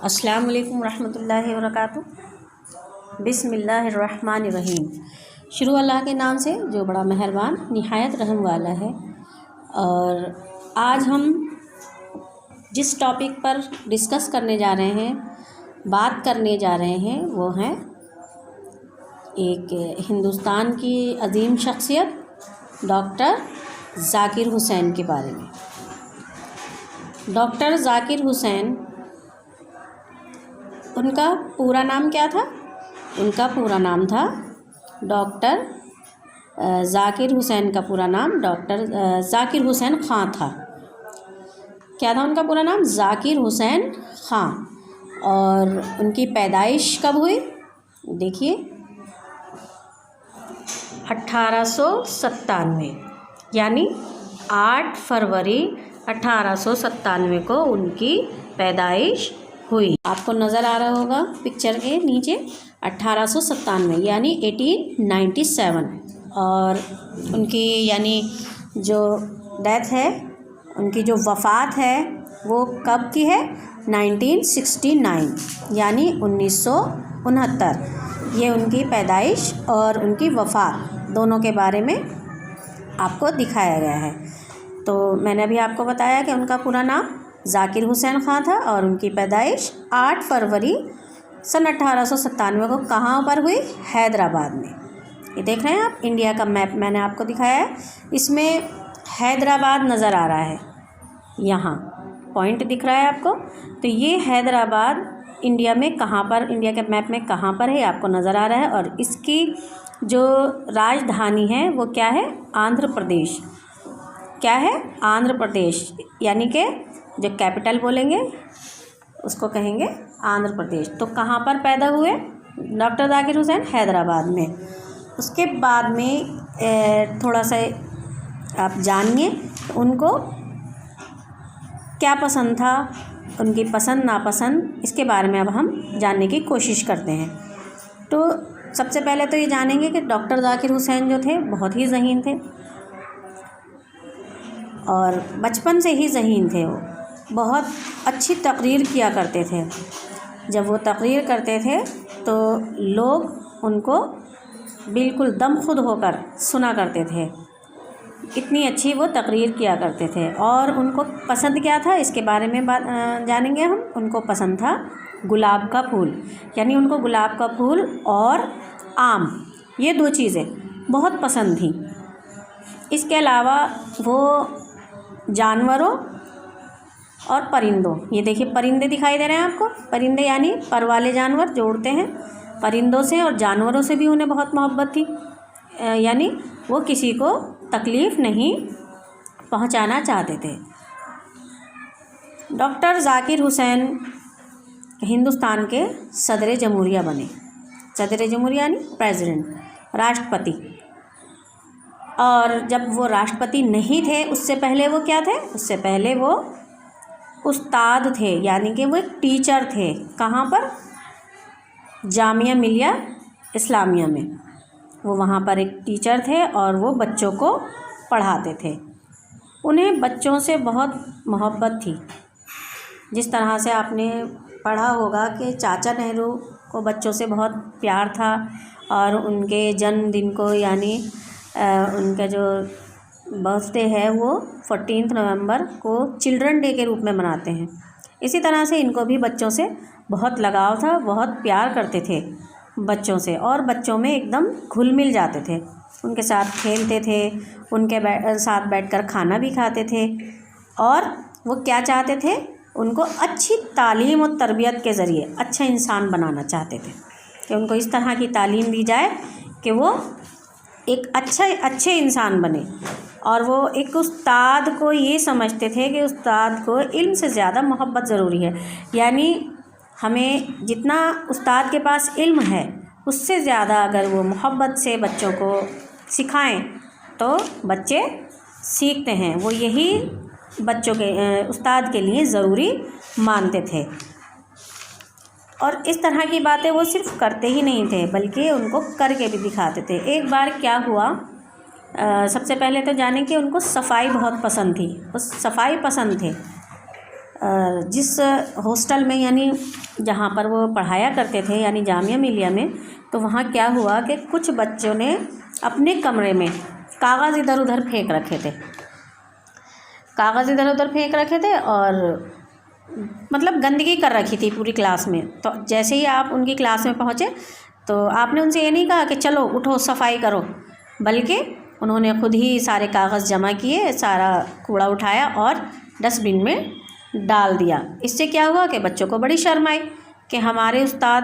अस्सलाम वालेकुम रहमतुल्लाहि व बरकातुहू। बिस्मिल्लाहिर्रहमानिर्रहीम। शुरू अल्लाह के नाम से जो बड़ा मेहरबान निहायत रहम वाला है। और आज हम जिस टॉपिक पर डिस्कस करने जा रहे हैं, बात करने जा रहे हैं, वो है एक हिंदुस्तान की अजीम शख्सियत डॉक्टर ज़ाकिर हुसैन के बारे में। डॉक्टर ज़ाकिर हुसैन, उनका पूरा नाम क्या था? उनका पूरा नाम था डॉक्टर ज़ाकिर हुसैन। का पूरा नाम डॉक्टर ज़ाकिर हुसैन ख़ां था। क्या था उनका पूरा नाम? ज़ाकिर हुसैन ख़ां। और उनकी पैदाइश कब हुई? देखिए 1897 यानी 8 फरवरी 1897 को उनकी पैदाइश हुई। आपको नज़र आ रहा होगा पिक्चर के नीचे 1897 यानी 1897। और उनकी यानी जो डेथ है, उनकी जो वफ़ात है वो कब की है? 1969 यानी 1969। ये उनकी पैदाइश और उनकी वफ़ात दोनों के बारे में आपको दिखाया गया है। तो मैंने अभी आपको बताया कि उनका पूरा नाम ज़ाकिर हुसैन ख़ां था और उनकी पैदाइश 8 फरवरी सन 1897 को कहाँ पर हुई? हैदराबाद में। ये देख रहे हैं आप, इंडिया का मैप मैंने आपको दिखाया है, इसमें हैदराबाद नज़र आ रहा है, यहाँ पॉइंट दिख रहा है आपको। तो ये हैदराबाद इंडिया में कहाँ पर, इंडिया के मैप में कहाँ पर है आपको नज़र आ रहा है। और इसकी जो राजधानी है वो क्या है? आंध्र प्रदेश। क्या है? आंध्र प्रदेश। यानी कि जो कैपिटल बोलेंगे उसको कहेंगे आंध्र प्रदेश। तो कहाँ पर पैदा हुए डॉक्टर ज़ाकिर हुसैन? हैदराबाद में। उसके बाद में थोड़ा सा आप जानिए उनको क्या पसंद था, उनकी पसंद नापसंद, इसके बारे में अब हम जानने की कोशिश करते हैं। तो सबसे पहले तो ये जानेंगे कि डॉक्टर ज़ाकिर हुसैन जो थे बहुत ही ज़हीन थे और बचपन से ही ज़हीन थे। वो बहुत अच्छी तकरीर किया करते थे। जब वो तकरीर करते थे तो लोग उनको बिल्कुल दम खुद होकर सुना करते थे, इतनी अच्छी वो तकरीर किया करते थे। और उनको पसंद क्या था, इसके बारे में जानेंगे हम। उनको पसंद था गुलाब का फूल, यानी उनको गुलाब का फूल और आम, ये 2 चीज़ें बहुत पसंद थी। इसके अलावा वो जानवरों और परिंदों, ये देखिए परिंदे दिखाई दे रहे हैं आपको। परिंदे यानी पर वाले जानवर जो उड़ते हैं, परिंदों से और जानवरों से भी उन्हें बहुत मोहब्बत थी। यानी वो किसी को तकलीफ़ नहीं पहुंचाना चाहते थे। डॉक्टर ज़ाकिर हुसैन हिंदुस्तान के सदर जमहूरिया बने। सदर जमहूरिया यानी प्रेसिडेंट, राष्ट्रपति। और जब वो राष्ट्रपति नहीं थे उससे पहले वो क्या थे? उससे पहले वो उस्ताद थे, यानी कि वो एक टीचर थे। कहाँ पर? जामिया मिलिया इस्लामिया में। वो वहाँ पर एक टीचर थे और वो बच्चों को पढ़ाते थे। उन्हें बच्चों से बहुत मोहब्बत थी। जिस तरह से आपने पढ़ा होगा कि चाचा नेहरू को बच्चों से बहुत प्यार था और उनके जन्मदिन को, यानी उनका जो बर्थडे है वो 14 नवंबर को चिल्ड्रन डे के रूप में मनाते हैं। इसी तरह से इनको भी बच्चों से बहुत लगाव था, बहुत प्यार करते थे बच्चों से और बच्चों में एकदम घुल मिल जाते थे। उनके साथ खेलते थे, उनके साथ बैठकर खाना भी खाते थे। और वो क्या चाहते थे? उनको अच्छी तालीम और तरबियत के ज़रिए अच्छा इंसान बनाना चाहते थे कि उनको इस तरह की तालीम दी जाए कि वो एक अच्छे इंसान बने। और वो एक उस्ताद को ये समझते थे कि उस्ताद को इल्म से ज़्यादा मोहब्बत ज़रूरी है। यानी हमें जितना उस्ताद के पास इल्म है उससे ज़्यादा अगर वो मोहब्बत से बच्चों को सिखाएं तो बच्चे सीखते हैं। वो यही बच्चों के उस्ताद के लिए ज़रूरी मानते थे। और इस तरह की बातें वो सिर्फ करते ही नहीं थे बल्कि उनको करके भी दिखाते थे। एक बार क्या हुआ, सबसे पहले तो जाने कि उनको सफाई बहुत पसंद थी। उस सफाई पसंद थे जिस हॉस्टल में यानी जहाँ पर वो पढ़ाया करते थे यानी जामिया मिलिया में, तो वहाँ क्या हुआ कि कुछ बच्चों ने अपने कमरे में कागज़ इधर उधर फेंक रखे थे, कागज़ इधर उधर फेंक रखे थे और मतलब गंदगी कर रखी थी पूरी क्लास में। तो जैसे ही आप उनकी क्लास में पहुँचे तो आपने उनसे ये नहीं कहा कि चलो उठो सफाई करो, बल्कि उन्होंने खुद ही सारे कागज़ जमा किए, सारा कूड़ा उठाया और डस्टबिन में डाल दिया। इससे क्या हुआ कि बच्चों को बड़ी शर्म आई कि हमारे उस्ताद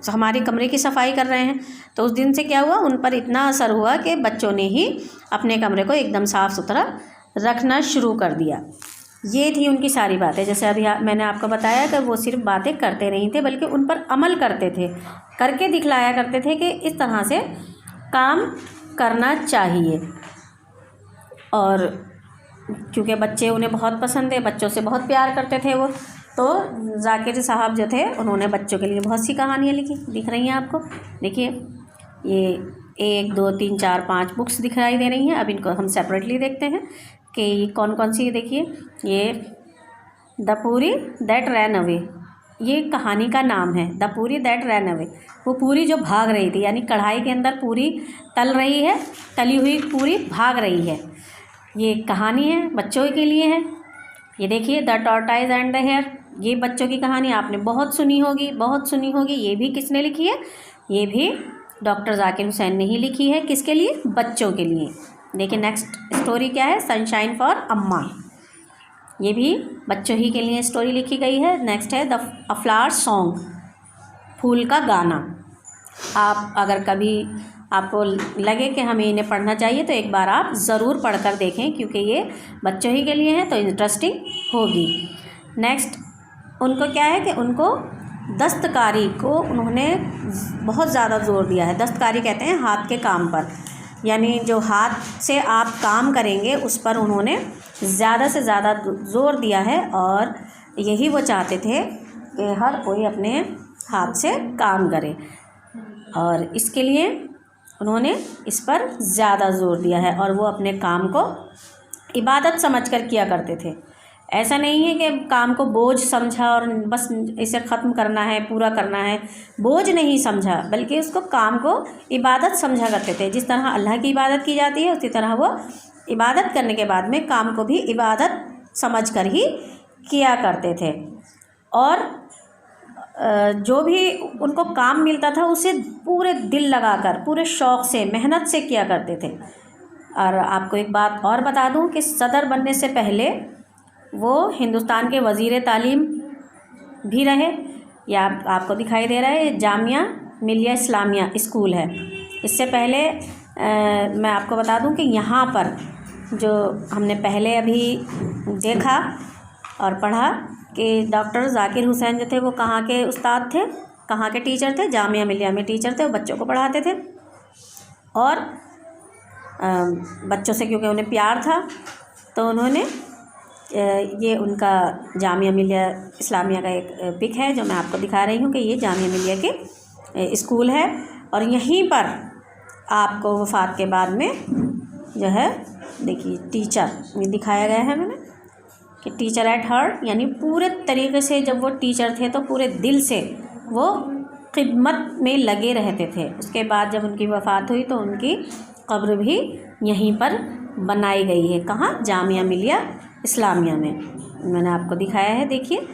हमारे कमरे की सफाई कर रहे हैं। तो उस दिन से क्या हुआ, उन पर इतना असर हुआ कि बच्चों ने ही अपने कमरे को एकदम साफ़ सुथरा रखना शुरू कर दिया। ये थी उनकी सारी बातें। जैसे अभी मैंने आपको बताया कि वो सिर्फ बातें करते नहीं थे बल्कि उन पर अमल करते थे, करके दिखलाया करते थे कि इस तरह से काम करना चाहिए। और क्योंकि बच्चे उन्हें बहुत पसंद है, बच्चों से बहुत प्यार करते थे वो, तो जाकिर साहब जो थे उन्होंने बच्चों के लिए बहुत सी कहानियाँ लिखी। दिख रही हैं आपको, देखिए ये 1 2 3 4 5 बुक्स दिखाई दे रही हैं। अब इनको हम सेपरेटली देखते हैं कि ये कौन कौन सी। देखिए ये द पूरी दैट रैन अवे, ये कहानी का नाम है, द पूरी दैट रैन अवे। वो पूरी जो भाग रही थी, यानी कढ़ाई के अंदर पूरी तल रही है, तली हुई पूरी भाग रही है। ये कहानी है, बच्चों के लिए है। ये देखिए the tortoise and the hare, ये बच्चों की कहानी आपने बहुत सुनी होगी, बहुत सुनी होगी। ये भी किसने लिखी है, ये भी डॉक्टर जाकिर हुसैन ने ही लिखी है। किसके लिए, बच्चों के लिए। देखिए नेक्स्ट स्टोरी क्या है, सनशाइन फॉर अम्मा, ये भी बच्चों ही के लिए स्टोरी लिखी गई है। नेक्स्ट है द फ्लावर सॉन्ग, फूल का गाना। आप अगर कभी आपको लगे कि हमें इन्हें पढ़ना चाहिए तो एक बार आप ज़रूर पढ़ कर देखें, क्योंकि ये बच्चों ही के लिए है तो इंटरेस्टिंग होगी। नेक्स्ट उनको क्या है कि उनको दस्तकारी को उन्होंने बहुत ज़्यादा ज़ोर दिया है। दस्तकारी कहते हैं हाथ के काम पर, यानी जो हाथ से आप काम करेंगे उस पर उन्होंने ज़्यादा से ज़्यादा ज़ोर दिया है। और यही वो चाहते थे कि हर कोई अपने हाथ से काम करे, और इसके लिए उन्होंने इस पर ज़्यादा ज़ोर दिया है। और वो अपने काम को इबादत समझकर किया करते थे। ऐसा नहीं है कि काम को बोझ समझा और बस इसे ख़त्म करना है, पूरा करना है, बोझ नहीं समझा, बल्कि उसको काम को इबादत समझा करते थे। जिस तरह अल्लाह की इबादत की जाती है उसी तरह वो इबादत करने के बाद में काम को भी इबादत समझकर ही किया करते थे। और जो भी उनको काम मिलता था उसे पूरे दिल लगाकर, पूरे शौक़ से, मेहनत से किया करते थे। और आपको एक बात और बता दूं कि सदर बनने से पहले वो हिंदुस्तान के वज़ीर तालीम भी रहे। या आपको दिखाई दे रहा है जामिया मिलिया इस्लामिया स्कूल है। इससे पहले मैं आपको बता दूं कि यहाँ पर जो हमने पहले अभी देखा और पढ़ा कि डॉक्टर जाकिर हुसैन जो थे वो कहाँ के उस्ताद थे, कहाँ के टीचर थे, जामिया मिलिया में टीचर थे। वो बच्चों को पढ़ाते थे और बच्चों से क्योंकि उन्हें प्यार था तो उन्होंने ये उनका जामिया मिलिया इस्लामिया का एक पिक है जो मैं आपको दिखा रही हूँ कि ये जामिया मिलिया के स्कूल है। और यहीं पर आपको वफ़ात के बाद में जो है देखिए टीचर दिखाया गया है मैंने कि टीचर एट हार्ट, यानी पूरे तरीके से जब वो टीचर थे तो पूरे दिल से वो खिदमत में लगे रहते थे। उसके बाद जब उनकी वफ़ात हुई तो उनकी कब्र भी यहीं पर बनाई गई है। कहाँ, जामिया मिलिया इस्लामिया में। मैंने आपको दिखाया है, देखिए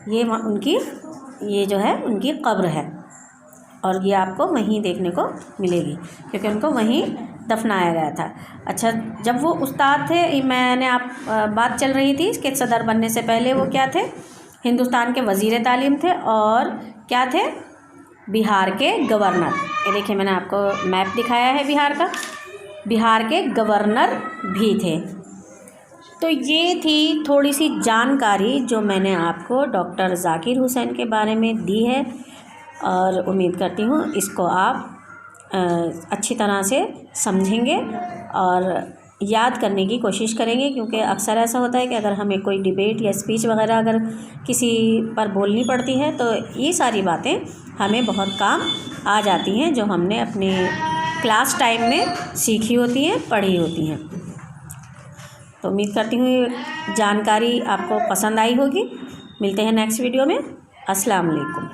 ये उनकी, ये जो है उनकी कब्र है और ये आपको वहीं देखने को मिलेगी क्योंकि उनको वहीं दफनाया गया था। अच्छा, जब वो उस्ताद थे, मैंने बात चल रही थी कि सदर बनने से पहले वो क्या थे, हिंदुस्तान के वज़ीर तालीम थे और क्या थे, बिहार के गवर्नर। ये देखिए मैंने आपको मैप दिखाया है बिहार का, बिहार के गवर्नर भी थे। तो ये थी थोड़ी सी जानकारी जो मैंने आपको डॉक्टर जाकिर हुसैन के बारे में दी है और उम्मीद करती हूँ इसको आप अच्छी तरह से समझेंगे और याद करने की कोशिश करेंगे, क्योंकि अक्सर ऐसा होता है कि अगर हमें कोई डिबेट या स्पीच वगैरह अगर किसी पर बोलनी पड़ती है तो ये सारी बातें हमें बहुत काम आ जाती हैं जो हमने अपने क्लास टाइम में सीखी होती हैं, पढ़ी होती हैं। तो उम्मीद करती हूँ जानकारी आपको पसंद आई होगी। मिलते हैं नेक्स्ट वीडियो में। अस्सलाम वालेकुम।